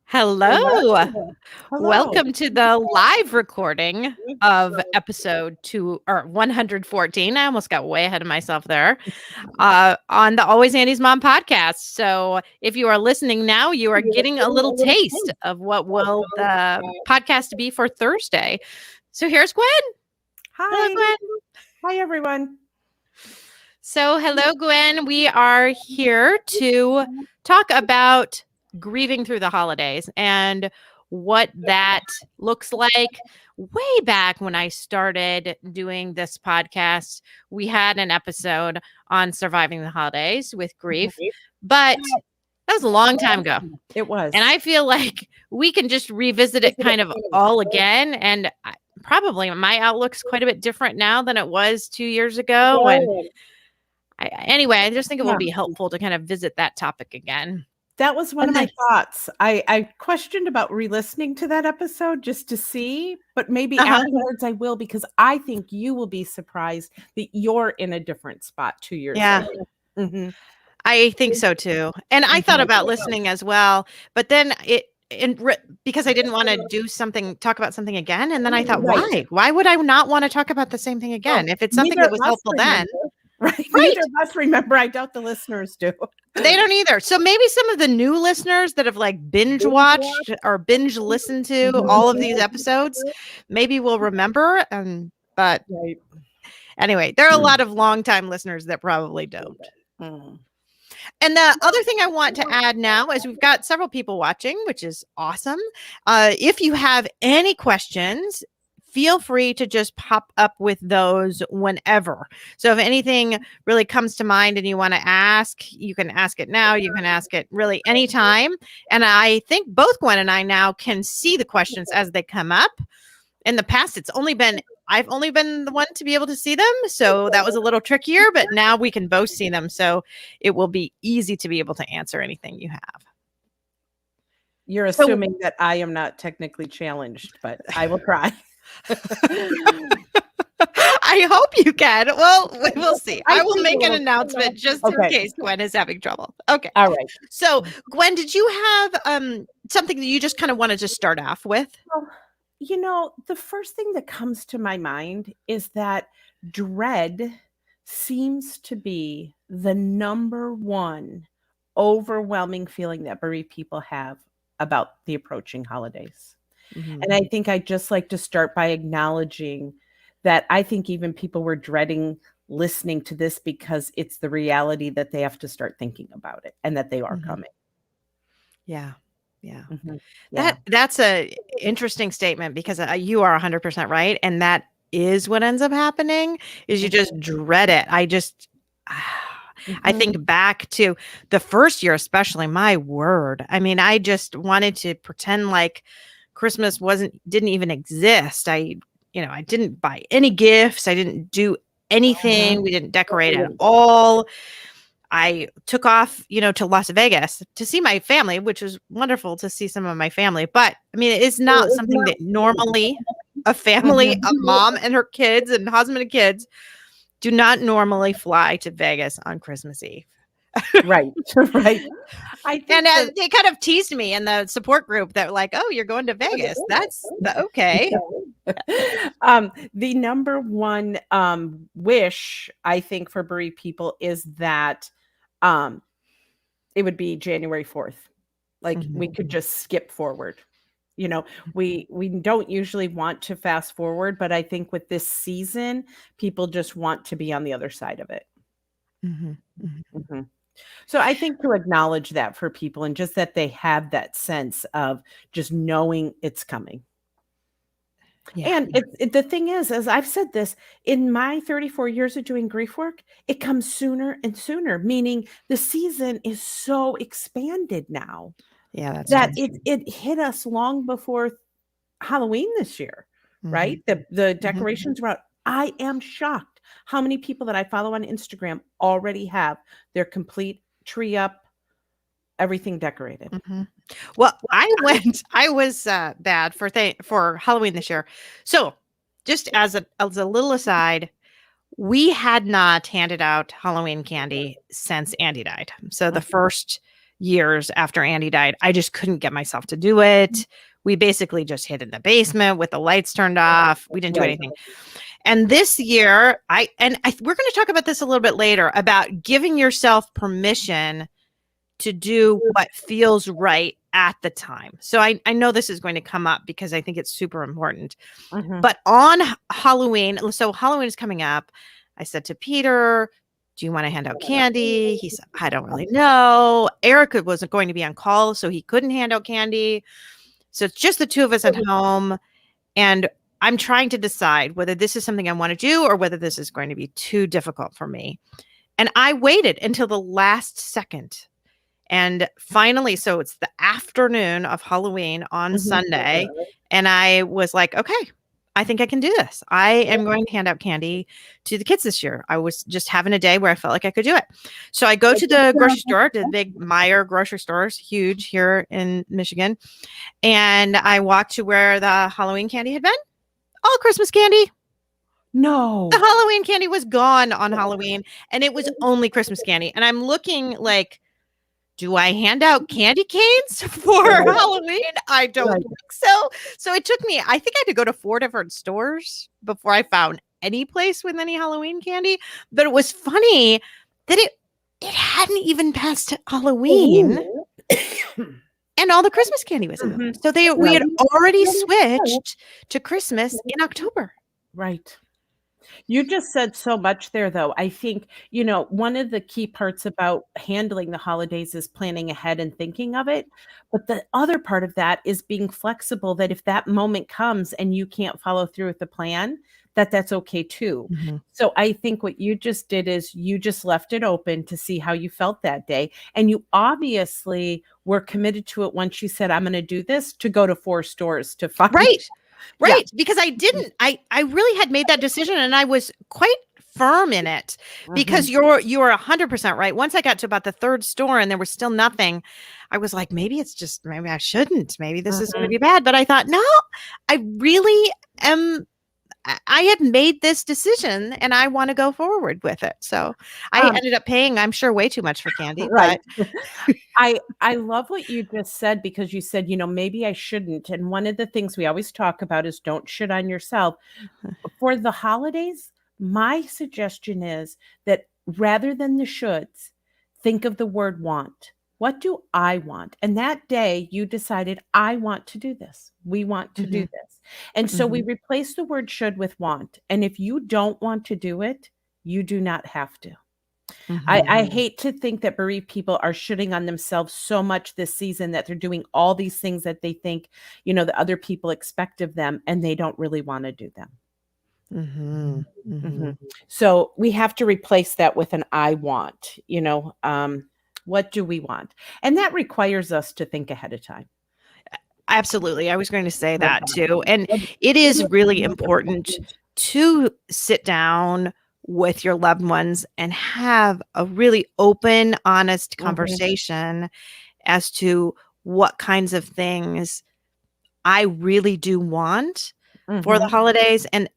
Hello. Hello. Welcome to the live recording of episode 114. I almost got way ahead of myself there. On the Always Andy's Mom podcast. So if you are listening now, you are getting a little taste of what will the podcast be for Thursday. So here's Gwen. Hi. Hello, Gwen. Hi, everyone. So hello, Gwen. We are here to talk about grieving through the holidays and what that looks like. Way back when I started doing this podcast, we had an episode on surviving the holidays with grief, but that was a long time ago. It was. And I feel like we can just revisit it kind of all again. And probably my outlook's quite a bit different now than it was 2 years ago. And anyway, I just think it will be helpful to kind of visit that topic again. That was one of my thoughts. I questioned about re-listening to that episode just to see, but maybe afterwards I will, because I think you will be surprised that you're in a different spot 2 years later. Mm-hmm. I think so too. And I thought about listening as well, but then because I didn't want to talk about something again. And then I thought, why would I not want to talk about the same thing again? If it's something that was helpful then. Right. Neither of us remember. I doubt the listeners do. They don't either. So maybe some of the new listeners that have like binge watched or binge listened to all of these episodes, maybe will remember. But anyway, there are a lot of longtime listeners that probably don't. And the other thing I want to add now is we've got several people watching, which is awesome. If you have any questions, feel free to just pop up with those whenever. So if anything really comes to mind and you want to ask, you can ask it now. You can ask it really anytime. And I think both Gwen and I now can see the questions as they come up. In the past, I've only been the one to be able to see them. So that was a little trickier, but now we can both see them. So it will be easy to be able to answer anything you have. You're assuming that I am not technically challenged, but I will try. I hope you can. Well, we'll see. I will make an announcement just in case Gwen is having trouble. Okay. All right. So, Gwen, did you have something that you just kind of wanted to start off with? Well, the first thing that comes to my mind is that dread seems to be the number one overwhelming feeling that bereaved people have about the approaching holidays. Mm-hmm. And I think I'd just like to start by acknowledging that I think even people were dreading listening to this because it's the reality that they have to start thinking about it and that they are coming. Yeah. Yeah. Mm-hmm. That's a interesting statement, because you are 100% right. And that is what ends up happening is you just dread it. I think back to the first year, especially, my word. I mean, I just wanted to pretend like Christmas didn't even exist. I didn't buy any gifts. I didn't do anything. We didn't decorate at all. I took off, to Las Vegas to see my family, which was wonderful to see some of my family. But I mean, it is not something that normally a family, a mom and her kids and husband and kids do not normally fly to Vegas on Christmas Eve. Right. And they kind of teased me in the support group that like, oh, you're going to Vegas. That's okay. The number one wish, I think, for bereaved people is that it would be January 4th. Like we could just skip forward. We don't usually want to fast forward, but I think with this season, people just want to be on the other side of it. So I think to acknowledge that for people, and just that they have that sense of just knowing it's coming. Yeah. And the thing is, as I've said this, in my 34 years of doing grief work, it comes sooner and sooner, meaning the season is so expanded now. Yeah, that it hit us long before Halloween this year, right? The decorations were out. I am shocked how many people that I follow on Instagram already have their complete tree up, everything decorated. Well, I was bad for Halloween this year. So just as a little aside, we had not handed out Halloween candy since Andy died. So the first years after Andy died. I just couldn't get myself to do it. We basically just hid in the basement with the lights turned off. We didn't do anything. And this year, we're going to talk about this a little bit later, about giving yourself permission to do what feels right at the time. So I know this is going to come up because I think it's super important. But on Halloween, so Halloween is coming up. I said to Peter, do you want to hand out candy? He said, I don't really know. Erica wasn't going to be on call, so he couldn't hand out candy. So it's just the two of us at home. And I'm trying to decide whether this is something I want to do or whether this is going to be too difficult for me. And I waited until the last second. And finally, so it's the afternoon of Halloween on Sunday. And I was like, okay, I think I can do this. I am going to hand out candy to the kids this year. I was just having a day where I felt like I could do it. So I go to the grocery store, the big Meyer grocery store is huge here in Michigan. And I walked to where the Halloween candy had been. All Christmas candy. No. The Halloween candy was gone on Halloween, and it was only Christmas candy. And I'm looking like, do I hand out candy canes for Halloween? I don't think so. So it took me, I think I had to go to 4 different stores before I found any place with any Halloween candy. But it was funny that it hadn't even passed Halloween. And all the Christmas candy was in them. So we had already switched to Christmas in October. Right. You just said so much there, though. I think, one of the key parts about handling the holidays is planning ahead and thinking of it. But the other part of that is being flexible, that if that moment comes and you can't follow through with the plan, that's okay too. So I think what you just did is you just left it open to see how you felt that day. And you obviously were committed to it once you said, I'm going to do this, to go to 4 stores to find. Right. Because I really had made that decision, and I was quite firm in it, because you are 100% right. Once I got to about the 3rd store and there was still nothing, I was like, maybe I shouldn't, maybe this is going to be bad. But I thought, no, I really am. I had made this decision and I want to go forward with it. So I ended up paying, I'm sure, way too much for candy. Right. But I love what you just said, because you said, maybe I shouldn't. And one of the things we always talk about is don't shit on yourself. For the holidays, my suggestion is that rather than the shoulds, think of the word want. What do I want? And that day you decided, I want to do this. We want to do this. And so we replace the word should with want. And if you don't want to do it, you do not have to. I hate to think that bereaved people are shitting on themselves so much this season that they're doing all these things that they think, that other people expect of them, and they don't really want to do them. So we have to replace that with an I want, what do we want? And that requires us to think ahead of time. Absolutely. I was going to say that too. And it is really important to sit down with your loved ones and have a really open, honest conversation as to what kinds of things I really do want for the holidays, and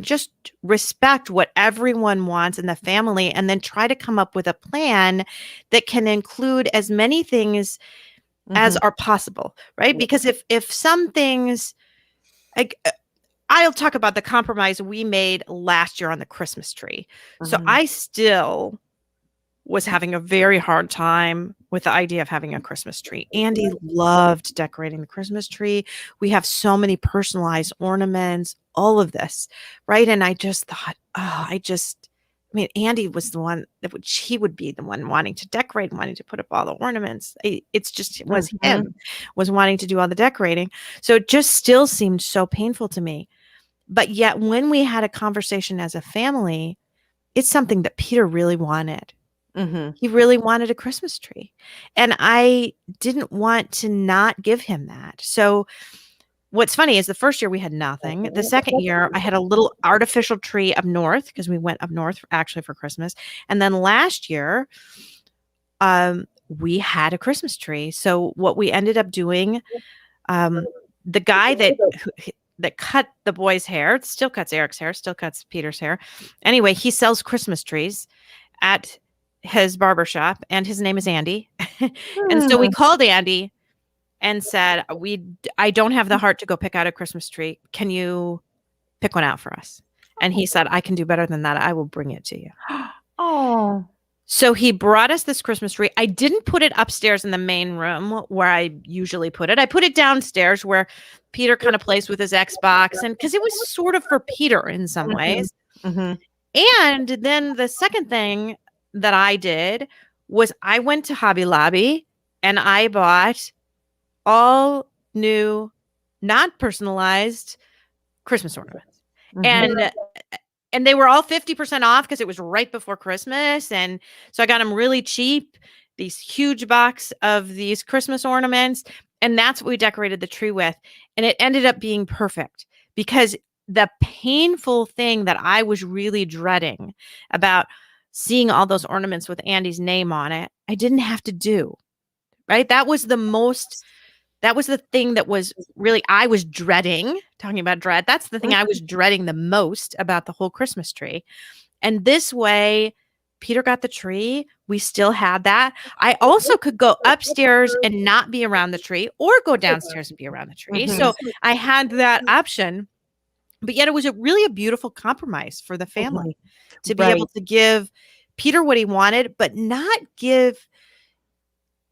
just respect what everyone wants in the family, and then try to come up with a plan that can include as many things as are possible, right? Because if some things, like, I'll talk about the compromise we made last year on the Christmas tree. So I still was having a very hard time with the idea of having a Christmas tree. Andy loved decorating the Christmas tree. We have so many personalized ornaments, all of this, right? And I just thought, Andy was the one he would be the one wanting to decorate and wanting to put up all the ornaments. It's just, it was him was wanting to do all the decorating. So it just still seemed so painful to me. But yet when we had a conversation as a family, it's something that Peter really wanted. He really wanted a Christmas tree. And I didn't want to not give him that. So what's funny is the first year we had nothing. The second year I had a little artificial tree up north, because we went up north actually for Christmas. And then last year we had a Christmas tree. So what we ended up doing, the guy that cut the boy's hair, still cuts Eric's hair, still cuts Peter's hair. Anyway, he sells Christmas trees at his barbershop, and his name is Andy. And so we called Andy and said, I don't have the heart to go pick out a Christmas tree. Can you pick one out for us? And he said, I can do better than that. I will bring it to you. Oh. So he brought us this Christmas tree. I didn't put it upstairs in the main room where I usually put it. I put it downstairs where Peter kind of plays with his Xbox, and because it was sort of for Peter in some ways. Mm-hmm. And then the second thing that I did was I went to Hobby Lobby and I bought all new, not personalized Christmas ornaments. Mm-hmm. And they were all 50% off because it was right before Christmas. And so I got them really cheap, these huge box of these Christmas ornaments. And that's what we decorated the tree with. And it ended up being perfect because the painful thing that I was really dreading about seeing all those ornaments with Andy's name on it, I didn't have to do, right? That was the thing that was really, I was dreading, talking about dread. That's the thing I was dreading the most about the whole Christmas tree. And this way, Peter got the tree. We still had that. I also could go upstairs and not be around the tree or go downstairs and be around the tree. So I had that option. But yet it was really a beautiful compromise for the family to be able to give Peter what he wanted, but not give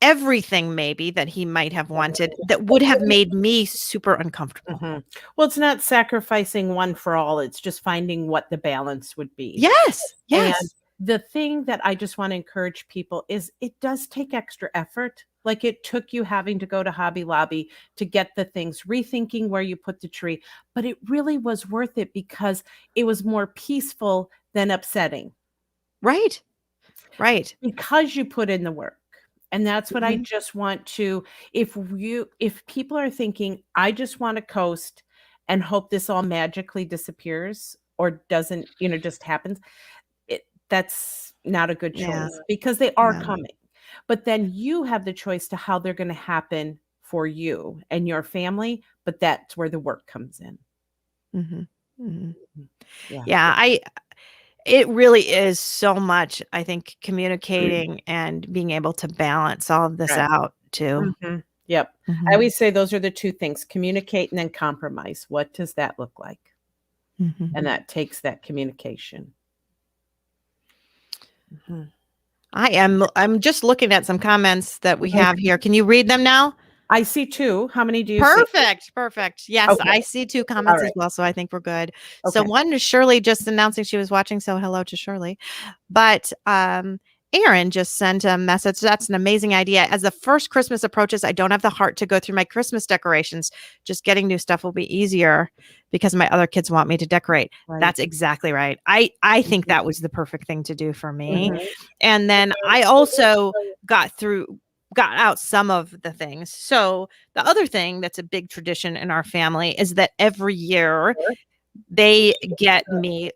everything maybe that he might have wanted that would have made me super uncomfortable. Well, it's not sacrificing one for all. It's just finding what the balance would be. Yes. And the thing that I just want to encourage people is it does take extra effort. Like it took you having to go to Hobby Lobby to get the things, rethinking where you put the tree, but it really was worth it because it was more peaceful than upsetting. Right. Because you put in the work. And that's what I just want to, if people are thinking, I just want to coast and hope this all magically disappears or doesn't, just happens, that's not a good choice because they are coming. But then you have the choice to how they're going to happen for you and your family. But that's where the work comes in. It really is so much, I think, communicating and being able to balance all of this out too. Yep. I always say those are the two things, communicate and then compromise. What does that look like? And that takes that communication. I'm just looking at some comments that we have here. Can you read them now? I see two. How many do you see? Perfect. Yes, okay. I see two comments as well, so I think we're good. Okay. So one is Shirley just announcing she was watching, so hello to Shirley. But Aaron just sent a message. That's an amazing idea. As the first Christmas approaches, I don't have the heart to go through my Christmas decorations. Just getting new stuff will be easier because my other kids want me to decorate. That's exactly right. I think that was the perfect thing to do for me. And then I also got out some of the things. So the other thing that's a big tradition in our family is that every year they get me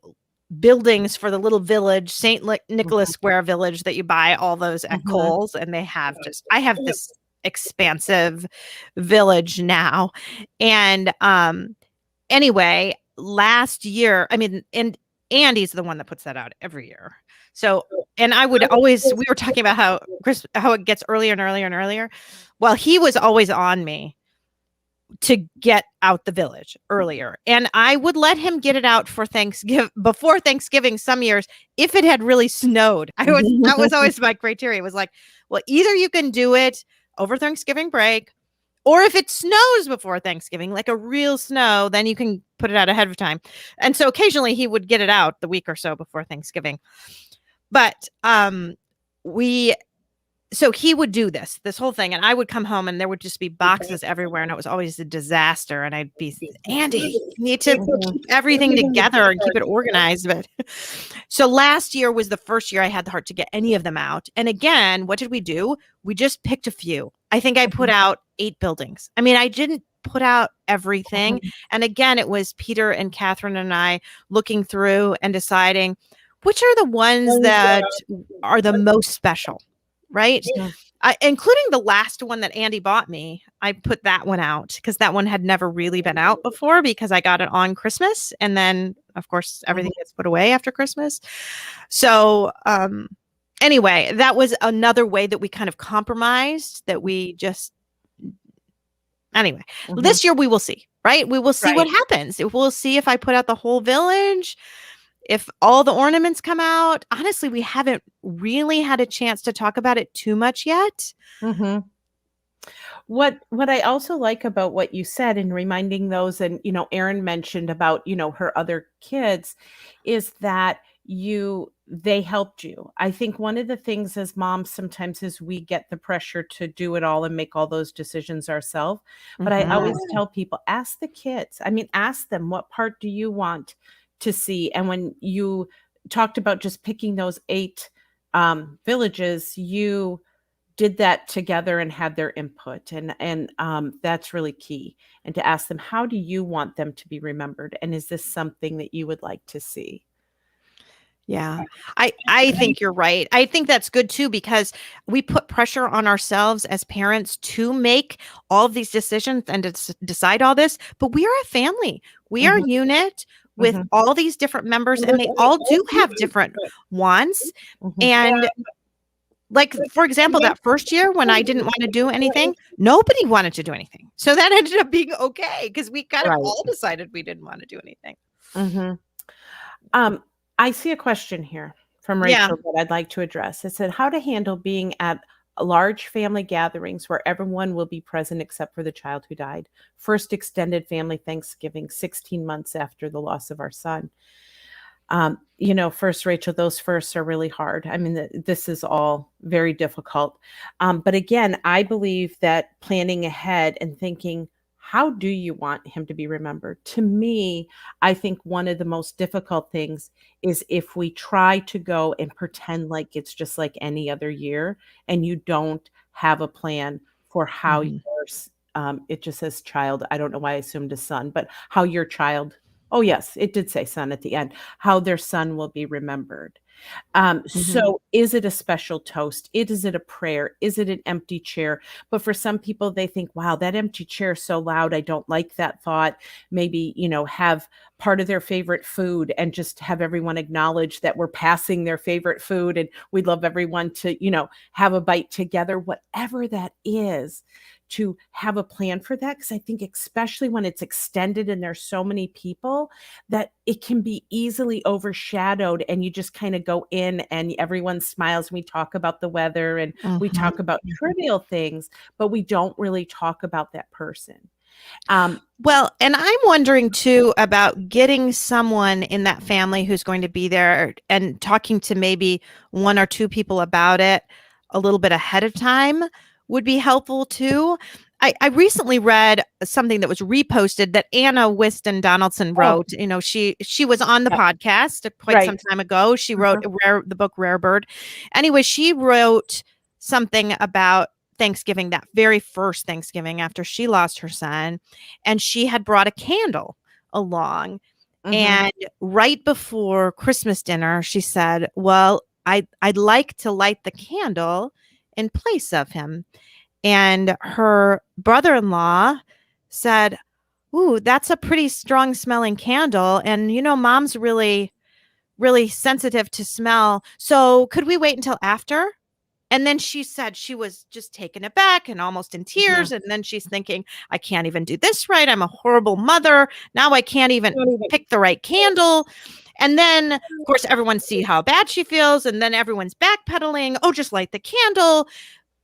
buildings for the little village, St. Nicholas Square village that you buy all those at Kohl's. And I have this expansive village now. And anyway, last year, and Andy's the one that puts that out every year. So, and I would always, we were talking about how it gets earlier and earlier and earlier. Well, he was always on me to get out the village earlier. And I would let him get it out for before Thanksgiving some years, if it had really snowed. That was always my criteria. It was like, well, either you can do it over Thanksgiving break, or if it snows before Thanksgiving, like a real snow, then you can put it out ahead of time. And so occasionally he would get it out the week or so before Thanksgiving. But so he would do this whole thing, and I would come home and there would just be boxes everywhere, and it was always a disaster. And I'd be, Andy, you need to keep everything together and keep it organized. But so last year was the first year I had the heart to get any of them out. And again, what did we do? We just picked a few. I think I put out 8 buildings. I didn't put out everything. And again, it was Peter and Catherine and I looking through and deciding which are the ones that are the most special. Right. Including the last one that Andy bought me. I put that one out because that one had never really been out before because I got it on Christmas. And then, of course, everything gets put away after Christmas. So Anyway, that was another way that we kind of compromised, that we just, anyway, this year we will see, right? We will see what happens. We'll see if I put out the whole village, if all the ornaments come out. Honestly, we haven't really had a chance to talk about it too much yet. What I also like about what you said, and reminding those, and Erin mentioned about her other kids, is that they helped you. I think one of the things as moms sometimes is we get the pressure to do it all and make all those decisions ourselves. But I always tell people, ask the kids. I mean, ask them, what part do you want to see? And when you talked about just picking those 8 villages, you did that together and had their input, and that's really key. And to ask them, how do you want them to be remembered, and is this something that you would like to see? Yeah, I think you're right. I think that's good too, because we put pressure on ourselves as parents to make all of these decisions and to decide all this, but we are a family. We are a unit with all these different members, and they all do have different wants. And like, for example, that first year when I didn't want to do anything, nobody wanted to do anything. So that ended up being okay, because we kind of all decided we didn't want to do anything. I see a question here from Rachel that I'd like to address. It said, how to handle being at large family gatherings where everyone will be present except for the child who died. First extended family Thanksgiving, 16 months after the loss of our son. First, Rachel, those firsts are really hard. I mean, this is all very difficult. But again, I believe that planning ahead and thinking, how do you want him to be remembered? To me, I think one of the most difficult things is if we try to go and pretend like it's just like any other year, and you don't have a plan for how yours, it just says child. I don't know why I assumed a son, but how your child, oh yes, it did say son at the end, how their son will be remembered. So is it a special toast? Is it a prayer? Is it an empty chair? But for some people, they think, wow, that empty chair is so loud. I don't like that thought. Maybe, have part of their favorite food and just have everyone acknowledge that we're passing their favorite food, and we'd love everyone to, have a bite together, whatever that is, to have a plan for that. Because I think especially when it's extended and there's so many people, that it can be easily overshadowed, and you just kind of go in and everyone smiles. We talk about the weather and we talk about trivial things, but we don't really talk about that person. Well, and I'm wondering too about getting someone in that family who's going to be there and talking to maybe 1 or 2 people about it a little bit ahead of time would be helpful too. I recently read something that was reposted that Anna Whiston Donaldson wrote. She was on the podcast quite some time ago. She wrote the book Rare Bird. Anyway, she wrote something about Thanksgiving, that very first Thanksgiving after she lost her son, and she had brought a candle along. And right before Christmas dinner, she said, well, I'd like to light the candle in place of him. And her brother-in-law said, ooh, that's a pretty strong smelling candle. And, mom's really, really sensitive to smell. So could we wait until after? And then she said she was just taken aback and almost in tears. And then she's thinking, I can't even do this right. I'm a horrible mother. Now I can't even pick the right candle. And then, of course, everyone see how bad she feels. And then everyone's backpedaling. Oh, just light the candle.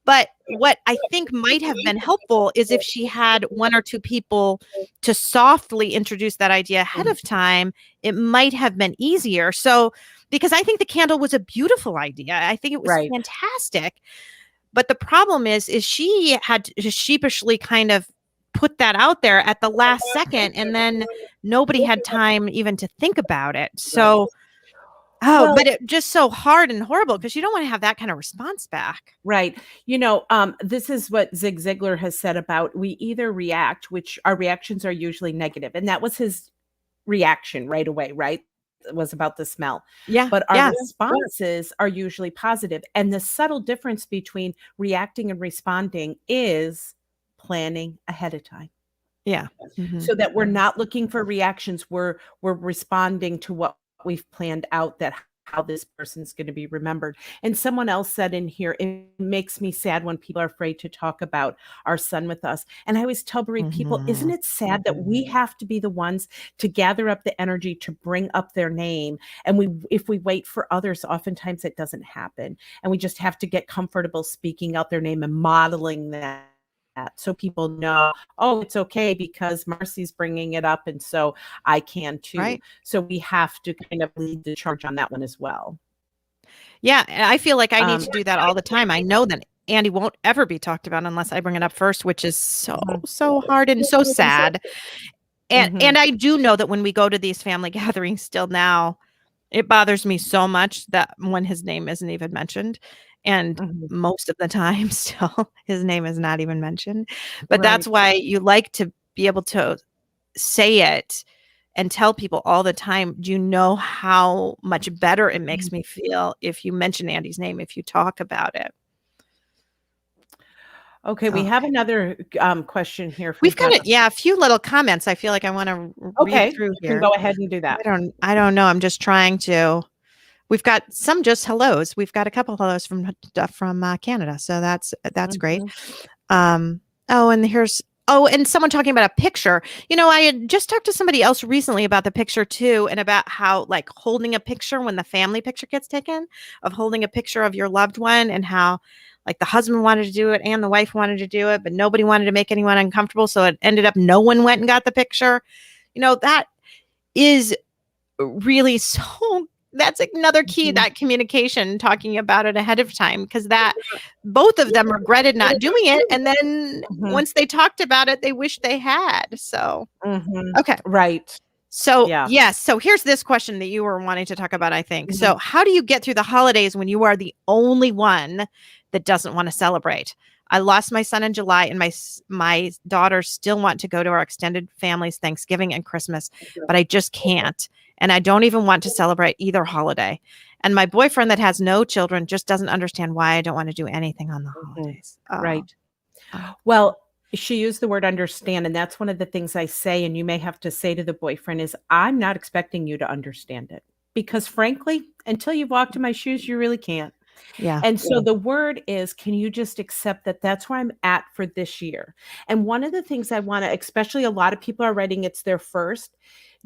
But what I think might have been helpful is if she had 1 or 2 people to softly introduce that idea ahead of time, it might have been easier. So, because I think the candle was a beautiful idea. I think it was fantastic. But the problem is she had to sheepishly kind of put that out there at the last second, and then nobody had time even to think about it. So, but it just so hard and horrible, because you don't want to have that kind of response back. Right. This is what Zig Ziglar has said about, we either react, which our reactions are usually negative. And that was his reaction right away, right? It was about the smell. Yeah. But our responses are usually positive. And the subtle difference between reacting and responding is planning ahead of time. Yeah. So that we're not looking for reactions. We're responding to what we've planned out, that how this person's going to be remembered. And someone else said in here, it makes me sad when people are afraid to talk about our son with us. And I always tell bereaved people, isn't it sad that we have to be the ones to gather up the energy to bring up their name? And if we wait for others, oftentimes it doesn't happen. And we just have to get comfortable speaking out their name and modeling that, so people know, oh, it's okay because Marcy's bringing it up, and so I can too. Right. So we have to kind of lead the charge on that one as well. Yeah, I feel like I need to do that all the time. I know that Andy won't ever be talked about unless I bring it up first, which is so hard and so sad. And I do know that when we go to these family gatherings still now, it bothers me so much that when his name isn't even mentioned. And most of the time still his name is not even mentioned. But that's why you like to be able to say it and tell people all the time. Do you know how much better it makes me feel if you mention Andy's name, if you talk about it? Okay, we have another question here. We've got a few little comments. I feel like I want to read through here. You can go ahead and do that. I don't know. I'm just trying to. We've got some just hellos. We've got a couple hellos from Canada, so that's great. And someone talking about a picture. I had just talked to somebody else recently about the picture too, and about how like holding a picture when the family picture gets taken, of holding a picture of your loved one, and how like the husband wanted to do it and the wife wanted to do it, but nobody wanted to make anyone uncomfortable, so it ended up no one went and got the picture. That is really so. That's another key, that communication, talking about it ahead of time, because that both of them regretted not doing it. And then once they talked about it, they wished they had. So, okay. Right. So, yes. So here's this question that you were wanting to talk about, I think. So how do you get through the holidays when you are the only one that doesn't want to celebrate? I lost my son in July, and my daughters still want to go to our extended family's Thanksgiving and Christmas, but I just can't. And I don't even want to celebrate either holiday. And my boyfriend that has no children just doesn't understand why I don't want to do anything on the holidays. Right. Well, she used the word understand. And that's one of the things I say, and you may have to say to the boyfriend, is I'm not expecting you to understand it. Because frankly, until you've walked in my shoes, you really can't. Yeah. And so the word is, can you just accept that that's where I'm at for this year? And one of the things I want to, especially a lot of people are writing it's their first,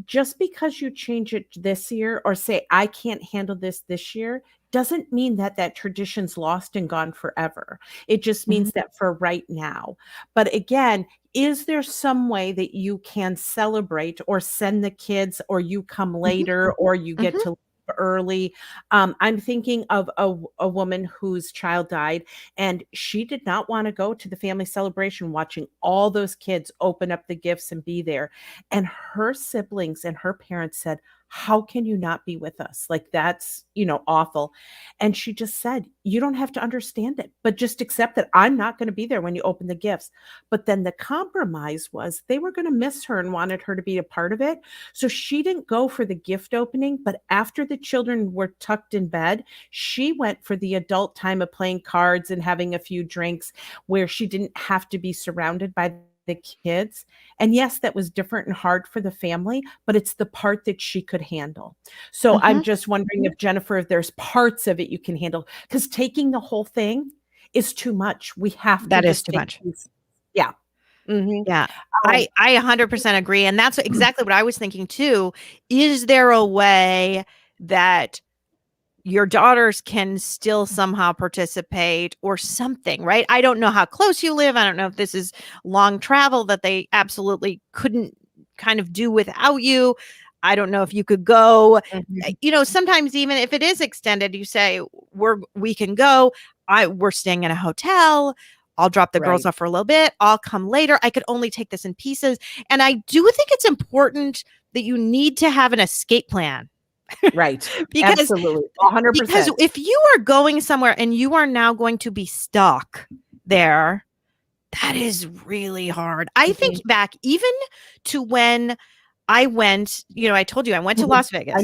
just because you change it this year or say, I can't handle this year, doesn't mean that that tradition's lost and gone forever. It just means that for right now. But again, is there some way that you can celebrate or send the kids, or you come later, or you get to early? I'm thinking of a woman whose child died, and she did not want to go to the family celebration, watching all those kids open up the gifts and be there. And her siblings and her parents said, how can you not be with us? Like, that's, awful. And she just said, you don't have to understand it, but just accept that I'm not going to be there when you open the gifts. But then the compromise was they were going to miss her and wanted her to be a part of it. So she didn't go for the gift opening, but after the children were tucked in bed, she went for the adult time of playing cards and having a few drinks, where she didn't have to be surrounded by the kids. And yes, that was different and hard for the family, but it's the part that she could handle. So I'm just wondering if, Jennifer, if there's parts of it you can handle, because taking the whole thing is too much. We have to. That is too much. Yeah. Yeah. I 100% agree. And that's exactly what I was thinking too. Is there a way that your daughters can still somehow participate or something, right? I don't know how close you live. I don't know if this is long travel that they absolutely couldn't kind of do without you. I don't know if you could go, sometimes even if it is extended, you say, we can go. We're staying in a hotel. I'll drop the girls off for a little bit. I'll come later. I could only take this in pieces. And I do think it's important that you need to have an escape plan. Right. Because, absolutely. 100%. Because if you are going somewhere and you are now going to be stuck there, that is really hard. I think back even to when I went, I told you I went to Las Vegas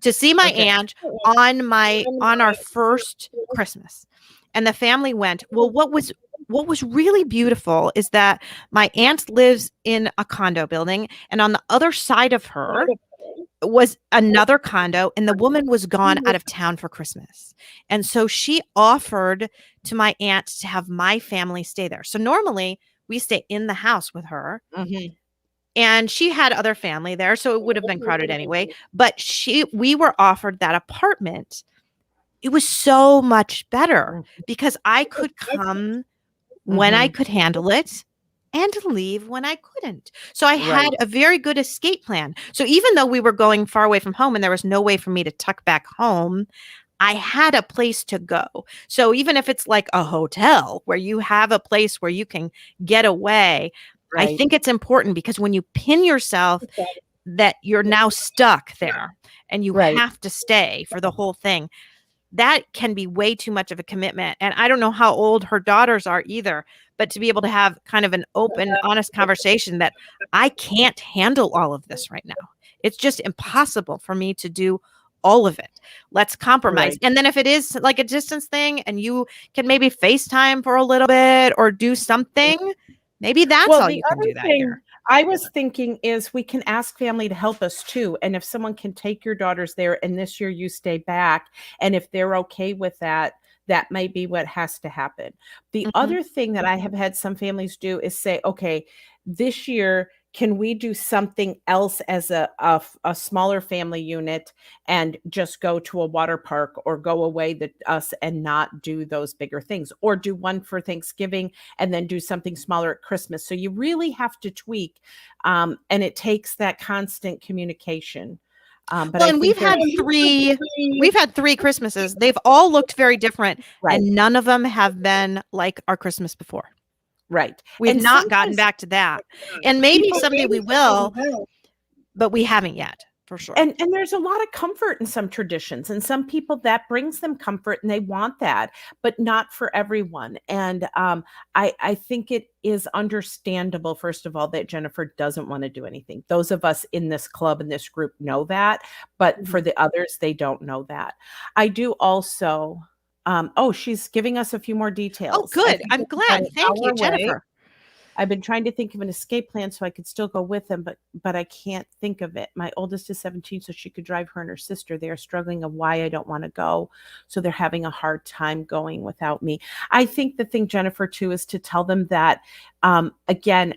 to see my aunt on our first Christmas, and the family went. Well, what was really beautiful is that my aunt lives in a condo building, and on the other side of her was another condo, and the woman was gone out of town for Christmas. And so she offered to my aunt to have my family stay there. So normally we stay in the house with her. Mm-hmm. And she had other family there, so it would have been crowded anyway. But we were offered that apartment. It was so much better because I could come when I could handle it and leave when I couldn't. So I had a very good escape plan. So even though we were going far away from home and there was no way for me to tuck back home, I had a place to go. So even if it's like a hotel where you have a place where you can get away, I think it's important because when you pin yourself that you're now stuck there and you have to stay for the whole thing, that can be way too much of a commitment. And I don't know how old her daughters are either, but to be able to have kind of an open, honest conversation that I can't handle all of this right now. It's just impossible for me to do all of it. Let's compromise. And then if it is like a distance thing and you can maybe FaceTime for a little bit or do something, maybe that's all you can do that year. I was thinking is we can ask family to help us too. And if someone can take your daughters there and this year you stay back, and if they're okay with that, that might be what has to happen. The other thing that I have had some families do is say, okay, this year, can we do something else as a smaller family unit and just go to a water park or go away to us and not do those bigger things, or do one for Thanksgiving and then do something smaller at Christmas? So you really have to tweak, and it takes that constant communication. But and we've had three Christmases. They've all looked very different, and none of them have been like our Christmas before. Right. We've not gotten back to that. And maybe someday we will, but we haven't yet, for sure. And there's a lot of comfort in some traditions, and some people that brings them comfort and they want that, but not for everyone. And I think it is understandable, first of all, that Jennifer doesn't want to do anything. Those of us in this club and this group know that, but for the others, they don't know that. I do also... she's giving us a few more details. Oh, good. I'm glad. Thank you, Jennifer. I've been trying to think of an escape plan so I could still go with them, but I can't think of it. My oldest is 17, so she could drive her and her sister. They are struggling of why I don't want to go. So they're having a hard time going without me. I think the thing, Jennifer, too, is to tell them that, again,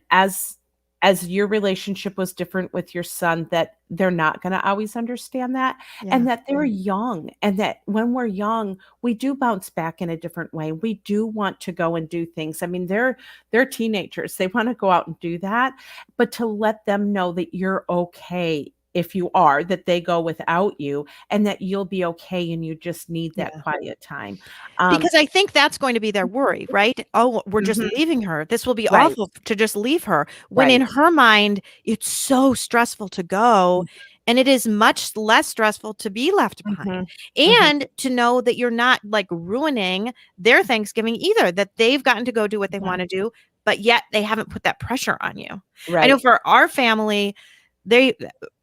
as your relationship was different with your son, that they're not going to always understand that, and that they're young, and that when we're young, we do bounce back in a different way. We do want to go and do things. I mean, they're teenagers. They want to go out and do that, but to let them know that you're okay if you are, that they go without you, and that you'll be okay, and you just need that quiet time. Because I think that's going to be their worry, right? Oh, we're just leaving her. This will be awful to just leave her. When in her mind, it's so stressful to go, and it is much less stressful to be left behind. And to know that you're not like ruining their Thanksgiving either, that they've gotten to go do what they want to do, but yet they haven't put that pressure on you. I know for our family,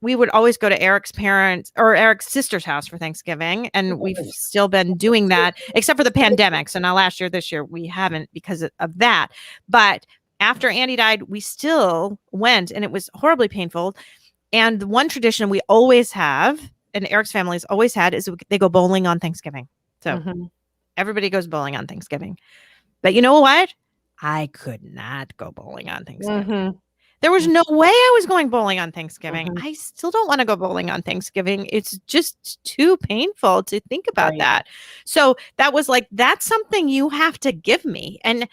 we would always go to Eric's parents or Eric's sister's house for Thanksgiving. And we've still been doing that, except for the pandemic. So now this year, we haven't because of that. But after Andy died, we still went, and it was horribly painful. And the one tradition we always have, and Eric's family has always had, is they go bowling on Thanksgiving. So everybody goes bowling on Thanksgiving. But you know what? I could not go bowling on Thanksgiving. There was no way I was going bowling on Thanksgiving. I still don't want to go bowling on Thanksgiving. It's just too painful to think about that. So that was like, that's something you have to give me. And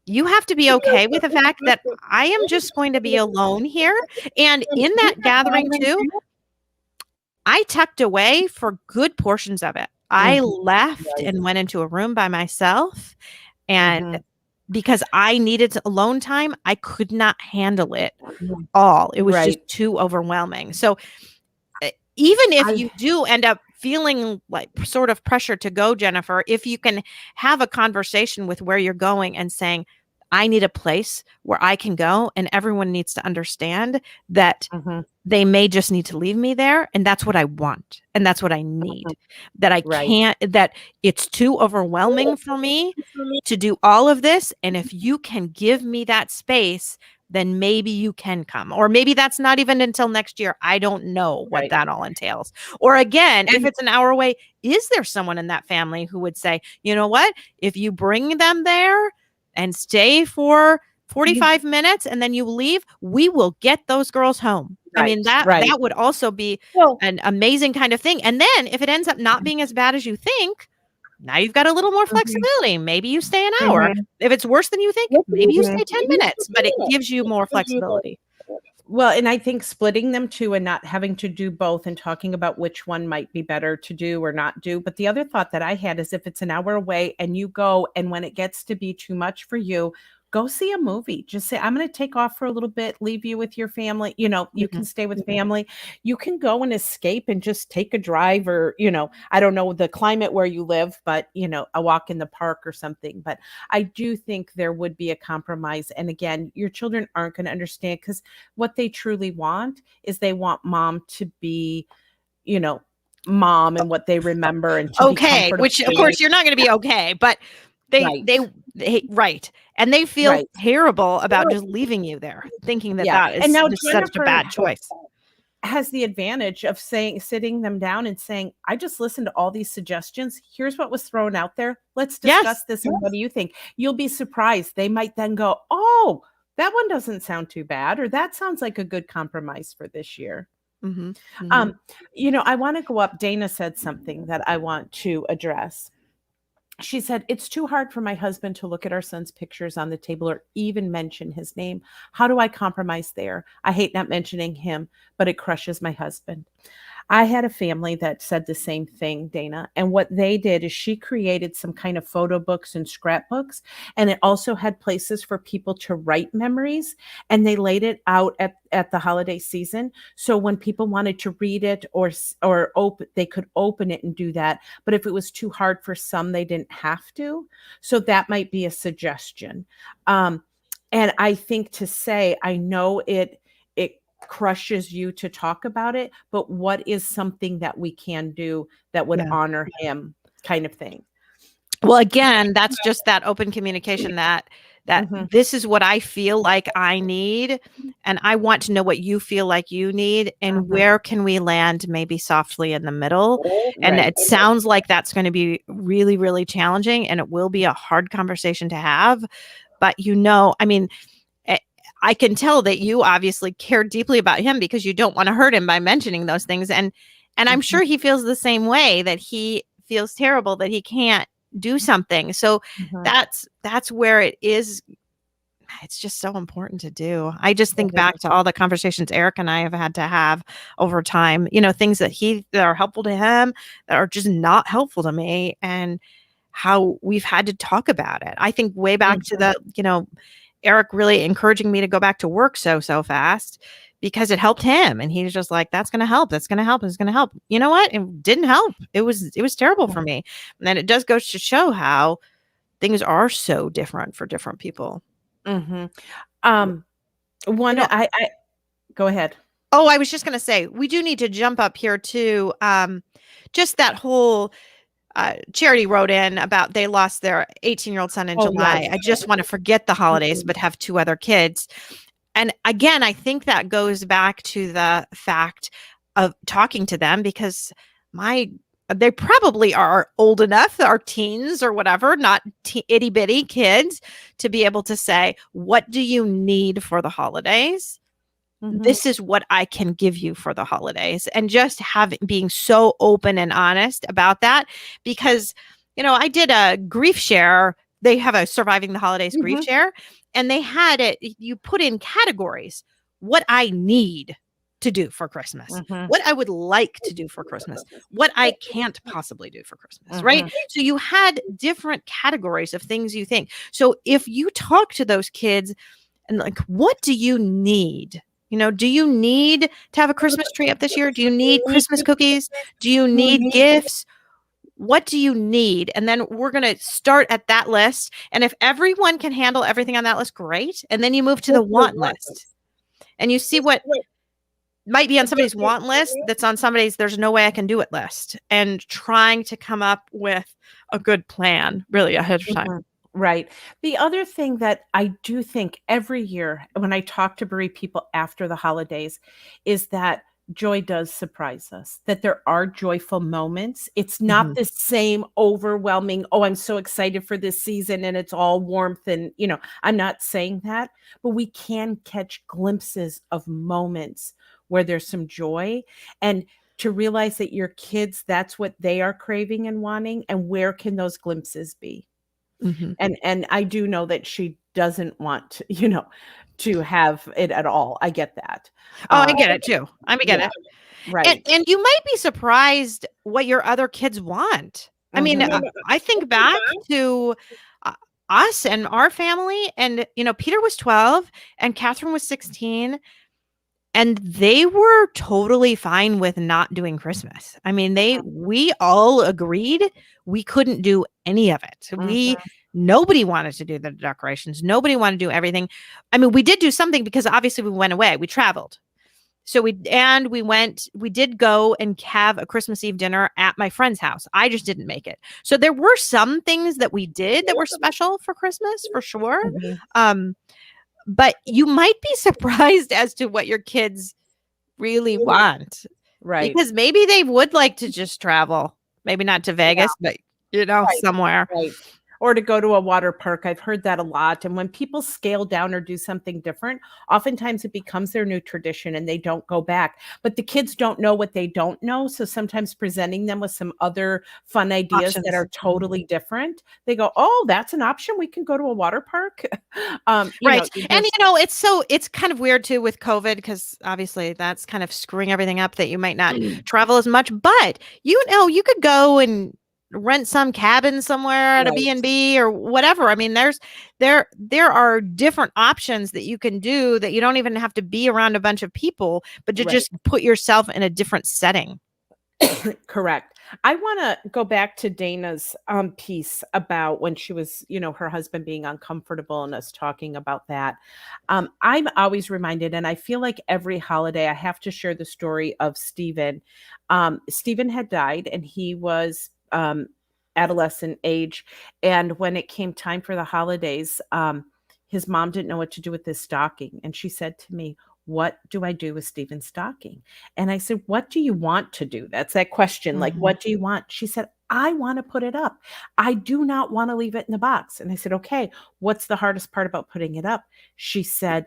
you have to be okay with the fact that I am just going to be alone here. And in that gathering too, I tucked away for good portions of it. I left and went into a room by myself, and because I needed alone time, I could not handle it all. It was just too overwhelming. So even if you do end up feeling like sort of pressure to go, Jennifer, if you can have a conversation with where you're going and saying, I need a place where I can go, and everyone needs to understand that they may just need to leave me there. And that's what I want. And that's what I need, that I can't, that it's too overwhelming for me to do all of this. And if you can give me that space, then maybe you can come. Or maybe that's not even until next year. I don't know what Right. that all entails. Or again, if And- it's an hour away, is there someone in that family who would say, you know what, if you bring them there and stay for 45 minutes and then you leave, we will get those girls home. I mean, that would also be an amazing kind of thing. And then if it ends up not being as bad as you think, now you've got a little more flexibility. Maybe you stay an hour. If it's worse than you think, maybe you stay 10 minutes, but it gives you more flexibility. Well, and I think splitting them too and not having to do both and talking about which one might be better to do or not do. But the other thought that I had is if it's an hour away and you go, and when it gets to be too much for you, go see a movie. Just say, I'm going to take off for a little bit, leave you with your family. You know, you can stay with family. You can go and escape and just take a drive, or, you know, I don't know the climate where you live, but, you know, a walk in the park or something. But I do think there would be a compromise. And again, your children aren't going to understand, because what they truly want is they want mom to be, you know, mom and what they remember, and to okay, which of course you're not going to be okay, but they and they feel terrible about just leaving you there, thinking that that is just such a bad choice. Has the advantage of sitting them down and saying, I just listened to all these suggestions. Here's what was thrown out there. Let's discuss this. And what do you think? You'll be surprised. They might then go, oh, that one doesn't sound too bad, or that sounds like a good compromise for this year. You know, I want to go up. Dana said something that I want to address. She said, it's too hard for my husband to look at our son's pictures on the table or even mention his name. How do I compromise there? I hate not mentioning him, but it crushes my husband. I had a family that said the same thing, Dana. And what they did is she created some kind of photo books and scrapbooks. And it also had places for people to write memories. And they laid it out at the holiday season. So when people wanted to read it or open, they could open it and do that. But if it was too hard for some, they didn't have to. So that might be a suggestion. And I think to say, I know it crushes you to talk about it, but what is something that we can do that would honor him, kind of thing? Well, again, that's just that open communication that this is what I feel like I need, and I want to know what you feel like you need, and where can we land maybe softly in the middle. And it sounds like that's going to be really, really challenging, and it will be a hard conversation to have. But, you know, I mean, I can tell that you obviously care deeply about him, because you don't want to hurt him by mentioning those things. And I'm sure he feels the same way, that he feels terrible that he can't do something. So that's where it is. It's just so important to do. I just think back to all the conversations Eric and I have had to have over time, you know, things that are helpful to him that are just not helpful to me, and how we've had to talk about it. I think way back to the, you know, Eric really encouraging me to go back to work so fast, because it helped him. And he was just like, that's going to help. That's going to help. It's going to help. You know what? It didn't help. It was terrible for me. And then it does go to show how things are so different for different people. I go ahead. Oh, I was just going to say, we do need to jump up here to just that whole Charity wrote in about they lost their 18-year-old son in July. Yes. I just want to forget the holidays, but have 2 other kids. And again, I think that goes back to the fact of talking to them, because they probably are old enough, are teens or whatever, not itty bitty kids, to be able to say, what do you need for the holidays? This is what I can give you for the holidays. And just being so open and honest about that, because, you know, I did a grief share. They have a Surviving the Holidays grief share, and they had it. You put in categories, what I need to do for Christmas, what I would like to do for Christmas, what I can't possibly do for Christmas, right? So you had different categories of things you think. So if you talk to those kids and like, what do you need? You know, do you need to have a Christmas tree up this year? Do you need Christmas cookies? Do you need gifts? What do you need? And then we're going to start at that list. And if everyone can handle everything on that list, great. And then you move to the want list, and you see what might be on somebody's want list that's on somebody's there's no way I can do it list, and trying to come up with a good plan really ahead of time. Right. The other thing that I do think every year when I talk to bereaved people after the holidays is that joy does surprise us, that there are joyful moments. It's not Mhm. the same overwhelming, oh, I'm so excited for this season and it's all warmth. And, I'm not saying that, but we can catch glimpses of moments where there's some joy. And to realize that your kids, that's what they are craving and wanting. And where can those glimpses be? Mhm. And I do know that she doesn't want, to have it at all. I get that. Oh, I Um, get it too. I get yeah, it. And right. and you might be surprised what your other kids want. I mean, Mhm. I think back to uh, us and our family, and Peter was 12 and Catherine was 16, and they were totally fine with not doing Christmas. I mean, we all agreed we couldn't do any of it. Mhm. Nobody wanted to do the decorations. Nobody wanted to do everything. I mean, we did do something because obviously we went away. We traveled. So we did go and have a Christmas Eve dinner at my friend's house. I just didn't make it. So there were some things that we did that were special for Christmas for sure. Mhm. Um, but you might be surprised as to what your kids really want, Right. because maybe they would like to just travel. Maybe not to Yeah. Vegas, but Right. somewhere. Right. Or to go to a water park. I've heard that a lot. And when people scale down or do something different, oftentimes it becomes their new tradition and they don't go back. But the kids don't know what they don't know. So sometimes presenting them with some other fun ideas that Options. are totally different, they go, oh, that's an option. We can go to a water park. Right. You And just, it's kind of weird too with COVID, because obviously that's kind of screwing everything up, that you might not travel as much, but you could go and rent some cabin somewhere at a right, B&B or whatever. I mean, there are different options that you can do, that you don't even have to be around a bunch of people, but to right. just put yourself in a different setting. Correct. I want to go back to Dana's piece about when she was, her husband being uncomfortable and us talking about that. I'm always reminded, and I feel like every holiday I have to share the story of Stephen. Stephen had died and he was adolescent age. And when it came time for the holidays, his mom didn't know what to do with his stocking. And she said to me, what do I do with Stephen's stocking? And I said, what do you want to do? That's that question. Like, Mhm. what do you want? She said, I want to put it up. I do not want to leave it in the box. And I said, okay, what's the hardest part about putting it up? She said,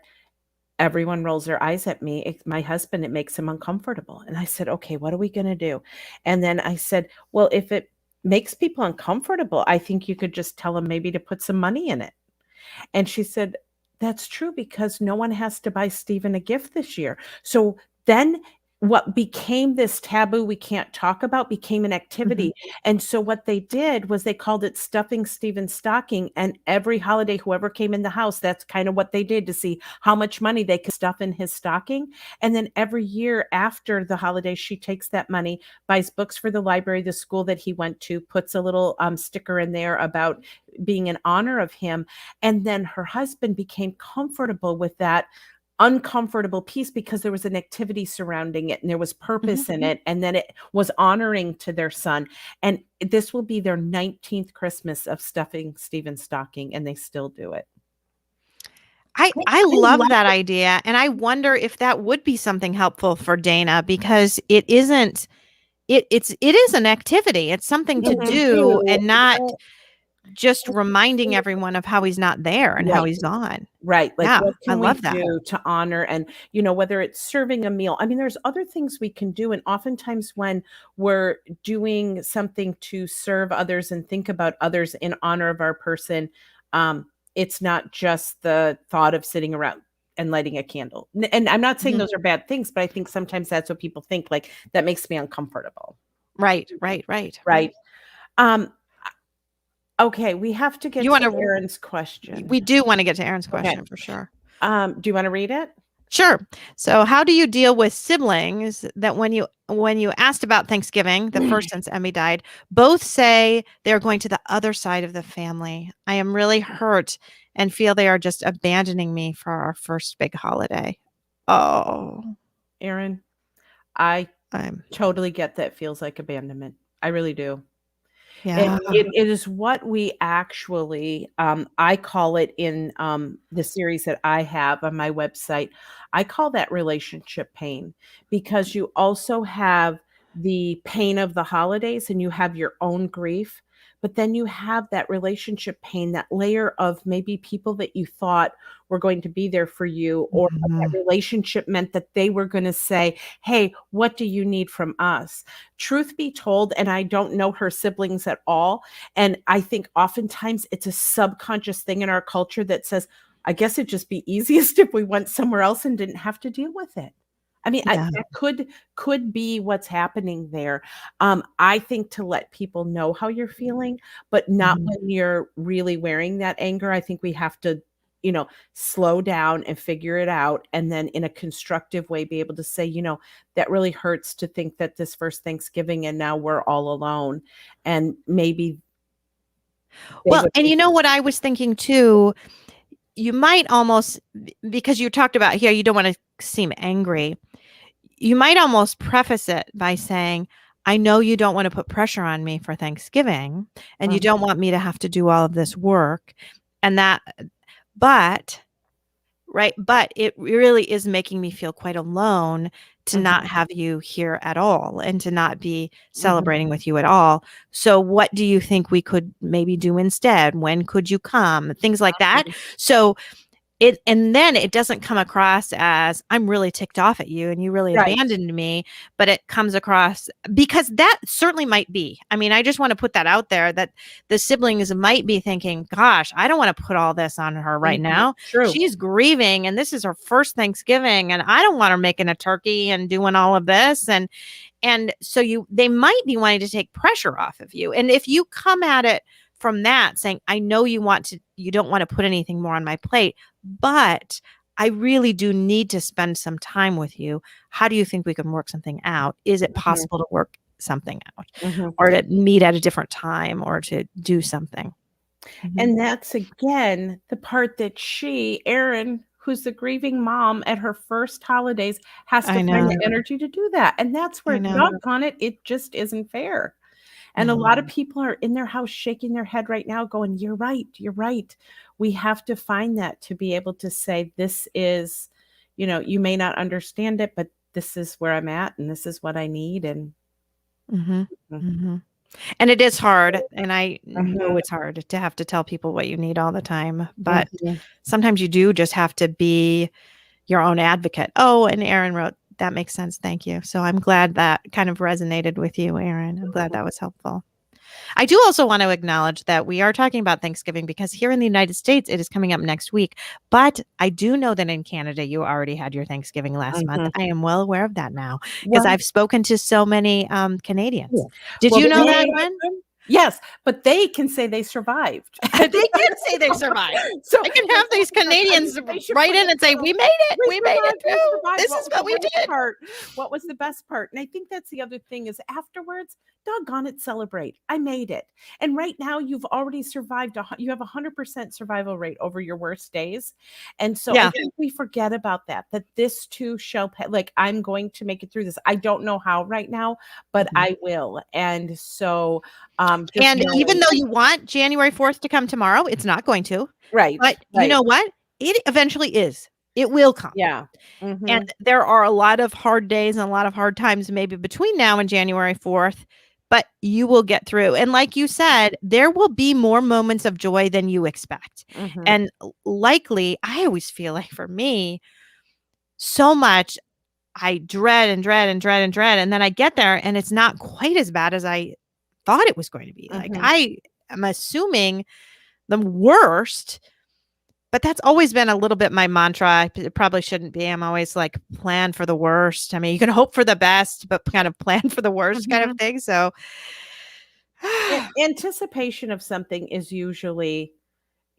everyone rolls their eyes at me. My husband, it makes him uncomfortable. And I said, okay, what are we going to do? And then I said, well, if it makes people uncomfortable, I think you could just tell them maybe to put some money in it. And she said, that's true because no one has to buy Stephen a gift this year. So then what became this taboo we can't talk about became an Mhm. activity. And so what they did was they called it stuffing Stephen's stocking. And every holiday, whoever came in the house, that's kind of what they did to see how much money they could stuff in his stocking. And then every year after the holiday, she takes that money, buys books for the library, the school that he went to, puts a little sticker in there about being in honor of him. And then her husband became comfortable with that uncomfortable piece because there was an activity surrounding it and there was Mhm. purpose in it. And then it was honoring to their son. And this will be their 19th Christmas of stuffing Stephen's stocking, and they still do it. I love that idea, and I wonder if that would be something helpful for Dana, because it is an activity. It's something to do, and not just reminding everyone of how he's not there and how Right. he's gone. Right. Like, Yeah, what I can we love that. do to honor and, whether it's serving a meal. I mean, there's other things we can do. And oftentimes when we're doing something to serve others and think about others in honor of our person, it's not just the thought of sitting around and lighting a candle. And I'm not saying Mhm. those are bad things, but I think sometimes that's what people think, like, that makes me uncomfortable. Right, right, right. Right. Um, okay, we have to get You to wanna Aaron's question. We do wanna get to Aaron's Okay. question for sure. Do you want to read it? Sure. So, how do you deal with siblings that when you asked about Thanksgiving, the first since Emmy died, both say they're going to the other side of the family? I am really hurt and feel they are just abandoning me for our first big holiday. Oh, Aaron, I I'm totally get that feels like abandonment. I really do. Yeah. It is what we actually, I call it in the series that I have on my website, I call that relationship pain, because you also have the pain of the holidays and you have your own grief, but then you have that relationship pain, that layer of maybe people that you thought were going to be there for you, or that Mhm. relationship meant that they were going to say, hey, what do you need from us? Truth be told, and I don't know her siblings at all, and I think oftentimes it's a subconscious thing in our culture that says, I guess it'd just be easiest if we went somewhere else and didn't have to deal with it. I mean, Yeah. that could be what's happening there. I think to let people know how you're feeling, but not Mhm. when you're really wearing that anger. I think we have to, slow down and figure it out, and then in a constructive way be able to say, that really hurts to think that this first Thanksgiving and now we're all alone, and maybe they Well, would and you know what I was thinking too, you might almost because you talked about here, you don't want to seem angry. You might almost preface it by saying, I know you don't want to put pressure on me for Thanksgiving, and you Mhm, don't want me to have to do all of this work. And that, but right, but it really is making me feel quite alone to not mhm, have you here at all and to not be mhm. celebrating with you at all. So what do you think we could maybe do instead? When could you come? Things like that. So and then it doesn't come across as I'm really ticked off at you and you really Right. abandoned me, but it comes across because that certainly might be. I mean, I just want to put that out there that the siblings might be thinking, gosh, I don't want to put all this on her right Mhm. now. True. She's grieving and this is her first Thanksgiving and I don't want her making a turkey and doing all of this and so they might be wanting to take pressure off of you. And if you come at it from that saying, I know you don't want to put anything more on my plate, but I really do need to spend some time with you. How do you think we can work something out? Is it Mhm, possible to work something out mhm. or to meet at a different time or to do something? Mhm. And that's again the part that Erin, who's the grieving mom at her first holidays, has to I find know. the energy to do that. And that's I where, know. doggone it, it just isn't fair. And a No. lot of people are in their house shaking their head right now, going, you're right, you're right. We have to find that to be able to say, this is, you may not understand it, but this is where I'm at and this is what I need. And Mhm. mm, Mhm. And it is hard, and I know mhm, it's hard to have to tell people what you need all the time, but mhm. sometimes you do just have to be your own advocate. Oh, and Aaron wrote, "That makes sense, thank you." So I'm glad that kind of resonated with you, Aaron. I'm glad that was helpful. I do also want to acknowledge that we are talking about Thanksgiving because here in the United States, it is coming up next week. But I do know that in Canada, you already had your Thanksgiving last month. Mhm. I am well aware of that now because Well, I've spoken to so many yeah. Canadians. Did Well, you know that, they Gwen? yes, but they can say they survived. They can say they survived. So, I can that's have these almost like, I think Canadians they should write put in it, and say, "We made it. We made it we through. survived. This What is was the what we best did." part? What was the best part? And I think that's the other thing is afterwards, doggone it, celebrate. I made it. And right now you've already survived. You have 100% survival rate over your worst days. And so I Yeah. think we forget about that this too shall pass. Like, I'm going to make it through this. I don't know how right now, but Mhm. I will. And so just And even knowing, though you want January 4th to come tomorrow, it's not going to. right, But you right. know what? It eventually is. It will come. Yeah. And Mhm. there are a lot of hard days and a lot of hard times maybe between now and January 4th, but you will get through. And like you said, there will be more moments of joy than you expect. Mhm. And likely, I always feel like for me, so much I dread and dread and dread and dread. And then I get there and it's not quite as bad as I thought it was going to be. Like Mhm. I am assuming the worst, but that's always been a little bit my mantra. It probably shouldn't be. I'm always like plan for the worst. I mean, you can hope for the best, but kind of plan for the worst kind of Mhm. thing. So Anticipation of something is usually,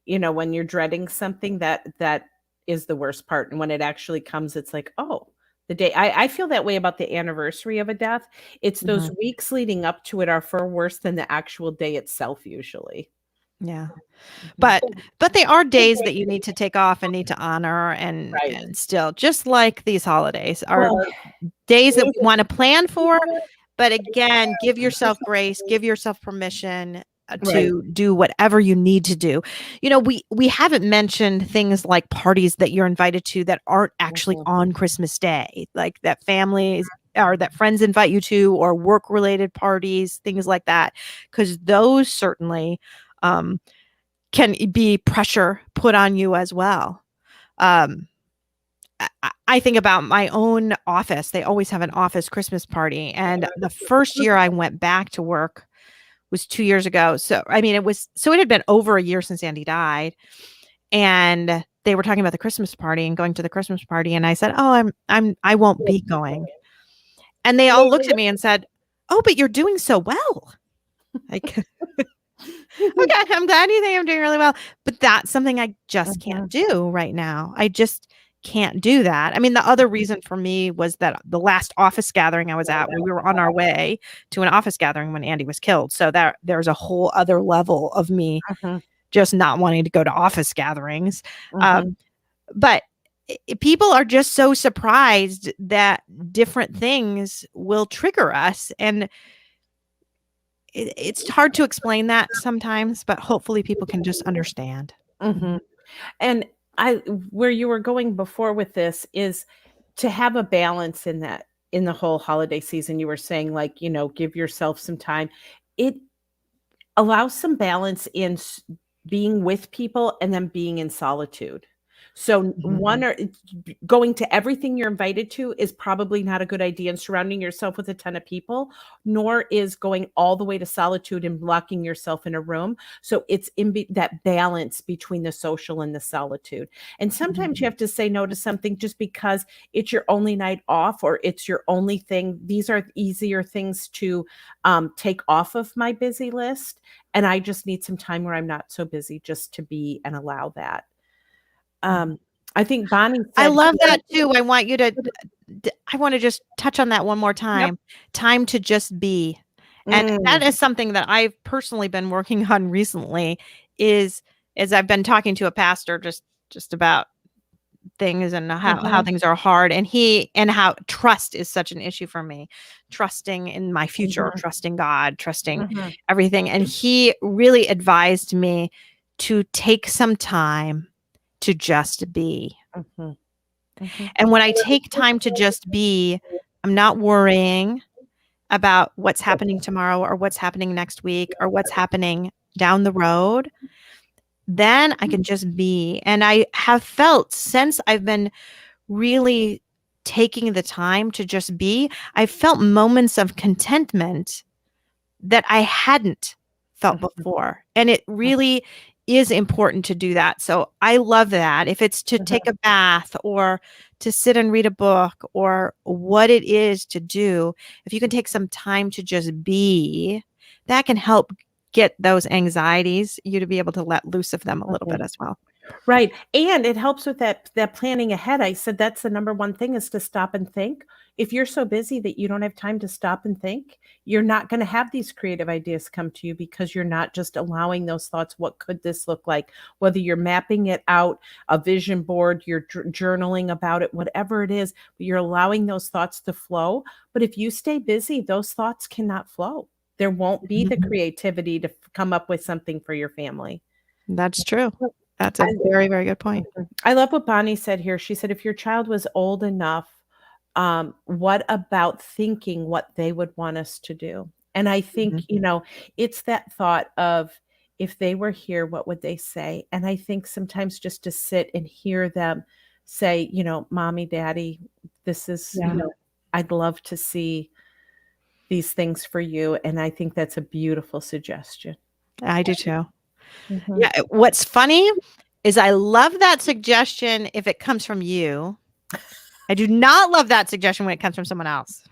when you're dreading something, that is the worst part. And when it actually comes, it's like, oh, the day. I feel that way about the anniversary of a death. It's those Mhm. weeks leading up to it are far worse than the actual day itself, usually. Yeah. Mhm. But they are days that you need to take off and need to honor Right. and still just like these holidays are Well, days that we want to plan for, But again, give yourself grace, give yourself permission Right. to do whatever you need to do. We haven't mentioned things like parties that you're invited to that aren't actually on Christmas Day, like that families or that friends invite you to, or work related parties, things like that, because those certainly can be pressure put on you as well. I think about my own office. They always have an office Christmas party. And the first year I went back to work was 2 years ago. So, I mean, it had been over a year since Andy died. And they were talking about the Christmas party and going to the Christmas party. And I said, "Oh, I won't be going." And they all looked at me and said, "Oh, but you're doing so well." Like, okay, I'm glad you think I'm doing really well, but that's something I just can't do right now. I just can't do that. I mean, the other reason for me was that the last office gathering I was at, we were on our way to an office gathering when Andy was killed. So there's a whole other level of me just not wanting to go to office gatherings. But people are just so surprised that different things will trigger us. And it's hard to explain that sometimes, but hopefully people can just understand. And where you were going before with this is to have a balance in that, in the whole holiday season. You were saying, like, give yourself some time. It allows some balance in being with people and then being in solitude. So one, or going to everything you're invited to is probably not a good idea, and surrounding yourself with a ton of people, nor is going all the way to solitude and locking yourself in a room. So it's in that balance between the social and the solitude. And sometimes you have to say no to something just because it's your only night off, or it's your only thing. These are easier things to take off of my busy list. And I just need some time where I'm not so busy, just to be and allow that. I think Bonnie said, I love that too. I want to just touch on that one more time. Time to just be. And that is something that I've personally been working on recently, is as I've been talking to a pastor just about things and how things are hard, and how trust is such an issue for me, trusting in my future, trusting God, trusting everything. And he really advised me to take some time to just be. And when I take time to just be, I'm not worrying about what's happening tomorrow, or what's happening next week, or what's happening down the road. Then I can just be. And I have felt, since I've been really taking the time to just be, I've felt moments of contentment that I hadn't felt before. And it really is important to do that. So I love that. If it's to take a bath, or to sit and read a book, or what it is to do, if you can take some time to just be, that can help get those anxieties, you to be able to let loose of them a little bit as well. Right. And it helps with that planning ahead. I said that's the number one thing, is to stop and think. If you're so busy that you don't have time to stop and think, you're not going to have these creative ideas come to you, because you're not just allowing those thoughts. What could this look like? Whether you're mapping it out, a vision board, you're journaling about it, whatever it is, but you're allowing those thoughts to flow. But if you stay busy, those thoughts cannot flow. There won't be the creativity to come up with something for your family. That's true. That's a very, very good point. I love what Bonnie said here. She said, if your child was old enough, what about thinking what they would want us to do? And I think, it's that thought of, if they were here, what would they say? And I think sometimes just to sit and hear them say, Mommy, Daddy, this is, I'd love to see these things for you. And I think that's a beautiful suggestion. I do too. Yeah. What's funny is I love that suggestion if it comes from you. I do not love that suggestion when it comes from someone else.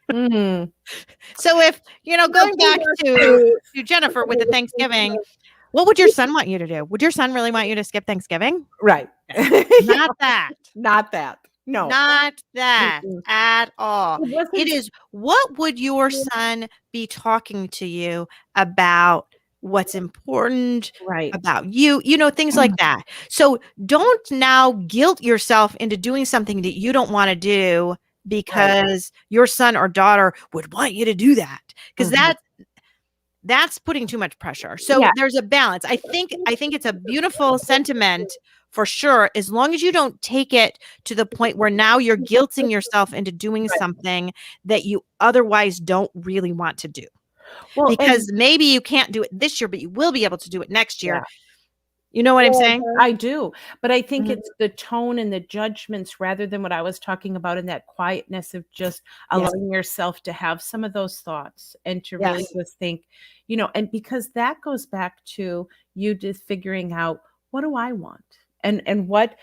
So if, going back to Jennifer with the Thanksgiving, what would your son want you to do? Would your son really want you to skip Thanksgiving? Right. Not that. Not that. No. Not that at all. It is, what would your son be talking to you about? What's important about you, things like that. So don't now guilt yourself into doing something that you don't want to do because your son or daughter would want you to do that, because that's putting too much pressure. So there's a balance. I think it's a beautiful sentiment for sure, as long as you don't take it to the point where now you're guilting yourself into doing something that you otherwise don't really want to do. Well, because maybe you can't do it this year, but you will be able to do it next year. You know what I'm saying? I do. But I think it's the tone and the judgments rather than what I was talking about in that quietness of just allowing yourself to have some of those thoughts and to really just think, and because that goes back to you just figuring out, what do I want? And what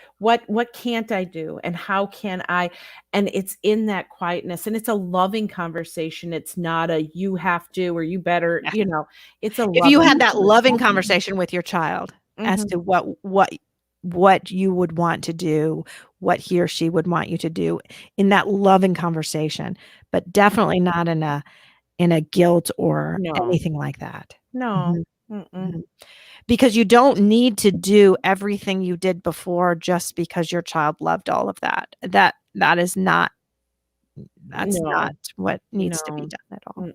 can't I do? And how can I? And it's in that quietness, and it's a loving conversation. It's not a you have to or you better, it's a if you had that loving conversation with your child as to what you would want to do, what he or she would want you to do, in that loving conversation, but definitely not in a guilt or anything like that. No. Because you don't need to do everything you did before just because your child loved all of that. That is not not what needs to be done at all.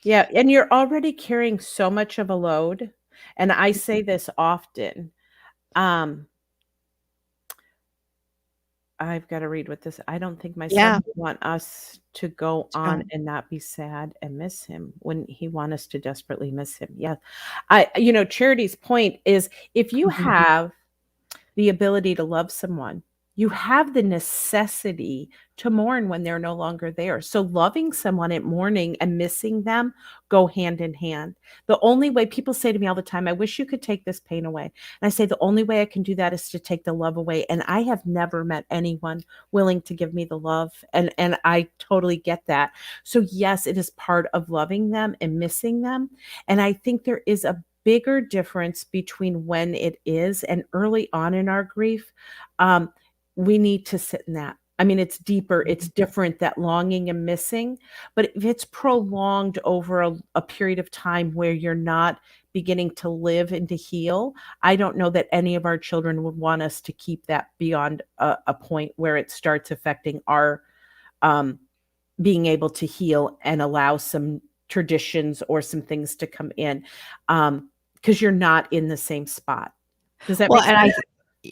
Yeah, and you're already carrying so much of a load. And I say this often. I've got to read with this. I don't think my son would want us to go on and not be sad and miss him when he want us to desperately miss him. Yeah. Charity's point is, if you have the ability to love someone, you have the necessity to mourn when they're no longer there. So loving someone at mourning and missing them go hand in hand. The only way, people say to me all the time, I wish you could take this pain away. And I say, the only way I can do that is to take the love away. And I have never met anyone willing to give me the love. And I totally get that. So yes, it is part of loving them and missing them. And I think there is a bigger difference between when it is and early on in our grief. We need to sit in that. I mean, it's deeper, it's different, that longing and missing. But if it's prolonged over a period of time where you're not beginning to live and to heal, I don't know that any of our children would want us to keep that beyond a point where it starts affecting our being able to heal and allow some traditions or some things to come in, because you're not in the same spot. Does that make sense?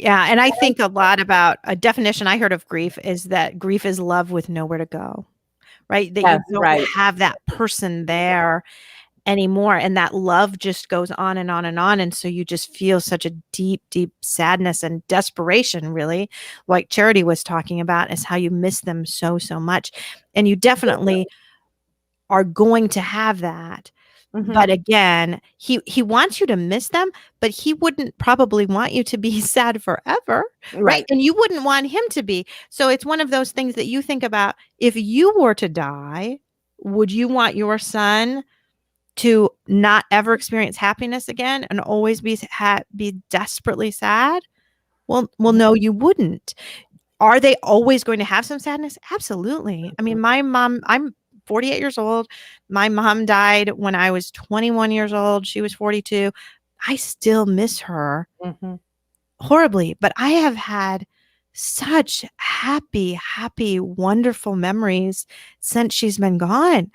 And I think a lot about a definition I heard of grief is that grief is love with nowhere to go, right? That you don't have that person there anymore. And that love just goes on and on and on. And so you just feel such a deep, deep sadness and desperation, really, like Charity was talking about, is how you miss them so, so much. And you definitely are going to have that. But again, he wants you to miss them, but he wouldn't probably want you to be sad forever, right? And you wouldn't want him to be. So it's one of those things that you think about. If you were to die, would you want your son to not ever experience happiness again and always be desperately sad? Well, no, you wouldn't. Are they always going to have some sadness? Absolutely. I mean, my mom, I'm 48 years old. My mom died when I was 21 years old. She was 42. I still miss her horribly, but I have had such happy, wonderful memories since she's been gone.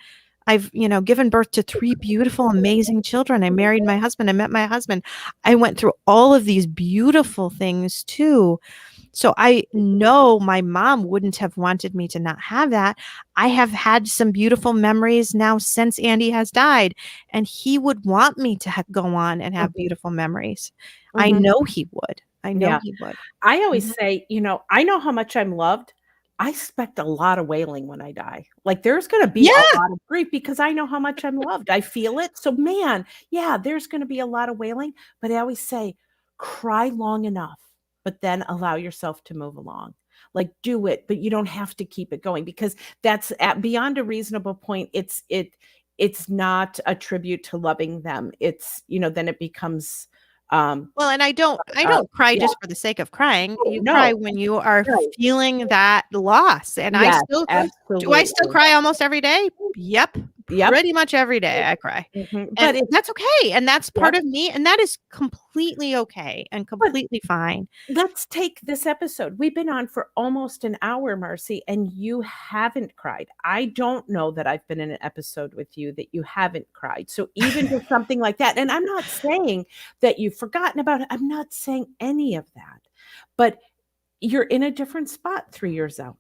I've, given birth to 3 beautiful, amazing children. I married my husband. I met my husband. I went through all of these beautiful things too. So I know my mom wouldn't have wanted me to not have that. I have had some beautiful memories now since Andy has died, and he would want me to go on and have beautiful memories. I know he would. He would. I always say, I know how much I'm loved. I expect a lot of wailing when I die. Like, there's going to be a lot of grief because I know how much I'm loved. I feel it. So man, there's going to be a lot of wailing, but I always say, cry long enough, but then allow yourself to move along. Like, do it, but you don't have to keep it going, because that's beyond a reasonable point. It's not a tribute to loving them. It's, then it becomes, well, and I don't cry just for the sake of crying. You cry when you are feeling that loss. And I still, do I still cry almost every day? Yep. pretty much every day I cry. But that's okay. And that's part of me. And that is completely okay and completely fine. Let's take this episode. We've been on for almost an hour, Marcy, and you haven't cried. I don't know that I've been in an episode with you that you haven't cried. So even with something like that, and I'm not saying that you've forgotten about it. I'm not saying any of that. But you're in a different spot 3 years out.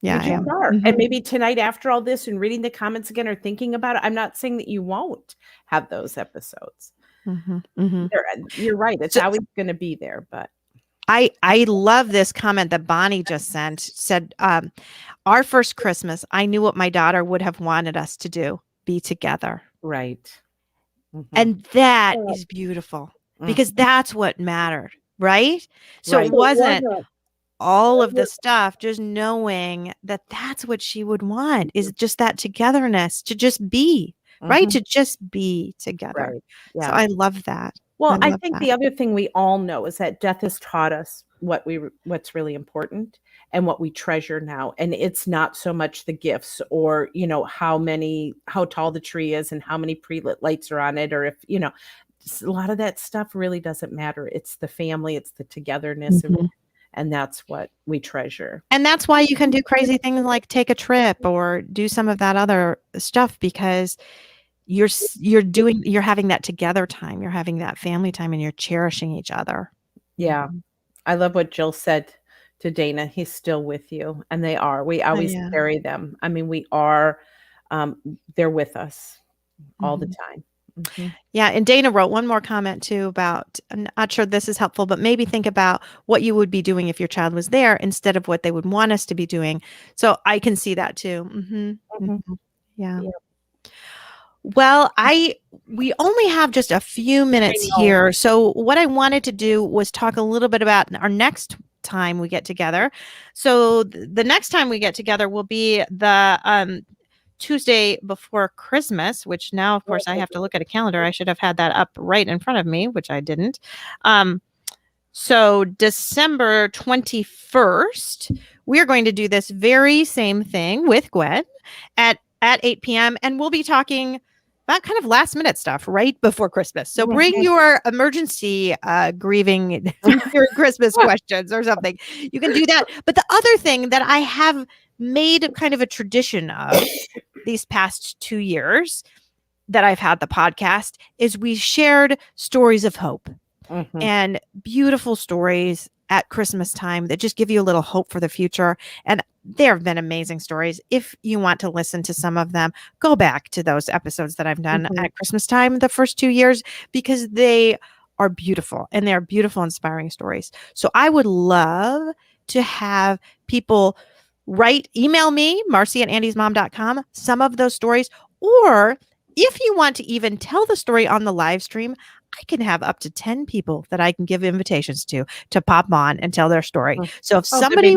Yeah, you just are. And maybe tonight after all this and reading the comments again or thinking about it, I'm not saying that you won't have those episodes. You're right. It's always going to be there, but I love this comment that Bonnie just said, our first Christmas, I knew what my daughter would have wanted us to do, be together. Right. And that is beautiful because that's what mattered, right? So it wasn't all of the stuff, just knowing that that's what she would want is just that togetherness, to just be, right? To just be together. Right. Yeah. So I love that. Well, I think the other thing we all know is that death has taught us what's really important and what we treasure now. And it's not so much the gifts or, how tall the tree is and how many pre-lit lights are on it, or if, a lot of that stuff really doesn't matter. It's the family, it's the togetherness of it. And that's what we treasure. And that's why you can do crazy things like take a trip or do some of that other stuff, because you're having that together time, you're having that family time, and you're cherishing each other. Yeah. I love what Jill said to Dana. He's still with you. And they are. We always carry them. I mean, we are, they're with us all the time. Yeah. And Dana wrote one more comment too about, I'm not sure this is helpful, but maybe think about what you would be doing if your child was there instead of what they would want us to be doing. So I can see that too. Yeah. Well, we only have just a few minutes here. So what I wanted to do was talk a little bit about our next time we get together. So the next time we get together will be the Tuesday before Christmas, which now, of course, I have to look at a calendar. I should have had that up right in front of me, which I didn't. So December 21st, we're going to do this very same thing with Gwen at 8 p.m. And we'll be talking about kind of last minute stuff right before Christmas. So bring your emergency grieving your Christmas questions or something. You can do that. But the other thing that I have made kind of a tradition of these past 2 years that I've had the podcast is we shared stories of hope and beautiful stories at Christmas time that just give you a little hope for the future. And there have been amazing stories. If you want to listen to some of them, go back to those episodes that I've done at Christmas time the first 2 years, because they are beautiful and they're beautiful, inspiring stories. So I would love to have people email me, marcy@andysmom.com, some of those stories. Or if you want to even tell the story on the live stream, I can have up to 10 people that I can give invitations to pop on and tell their story. So if somebody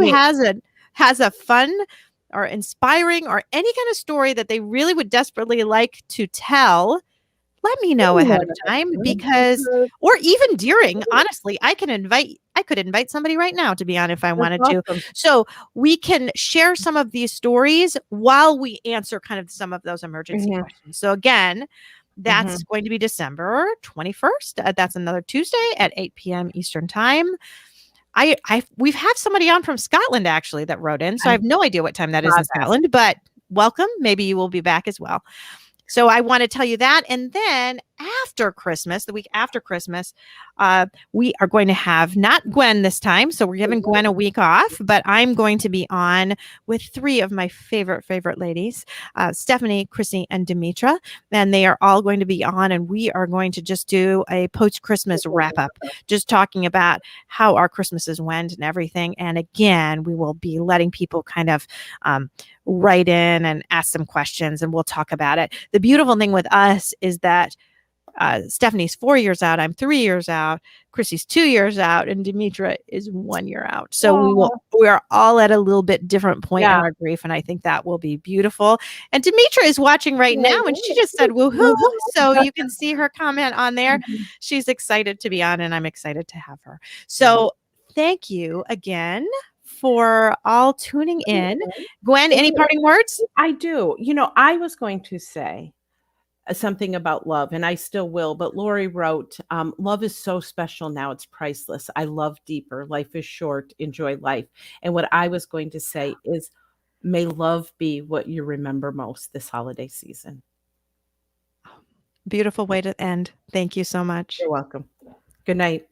has a fun or inspiring or any kind of story that they really would desperately like to tell, let me know ahead of time, because, or even during, honestly, I could invite somebody right now to be on if I wanted to. So we can share some of these stories while we answer kind of some of those emergency questions. So again, that's going to be December 21st. That's another Tuesday at 8 p.m. Eastern time. We've had somebody on from Scotland actually that wrote in, so I have no idea what time that is in Scotland, but welcome. Maybe you will be back as well. So I want to tell you that. And then after Christmas, the week after Christmas, we are going to have not Gwen this time. So we're giving Gwen a week off, but I'm going to be on with 3 of my favorite ladies, Stephanie, Chrissy, and Demetra. And they are all going to be on, and we are going to just do a post-Christmas wrap-up, just talking about how our Christmases went and everything. And again, we will be letting people kind of write in and ask some questions, and we'll talk about it. The beautiful thing with us is that Stephanie's 4 years out, I'm 3 years out, Chrissy's 2 years out, and Demetra is 1 year out. So we are all at a little bit different point in our grief, and I think that will be beautiful. And Demetra is watching right now, and she just said woohoo. So you can see her comment on there. She's excited to be on, and I'm excited to have her. So thank you again for all tuning in. Gwen, any parting words? I do. I was going to say something about love, and I still will, but Lori wrote, love is so special now, it's priceless. I love deeper. Life is short. Enjoy life. And what I was going to say is, may love be what you remember most this holiday season. Beautiful way to end. Thank you so much. You're welcome. Good night.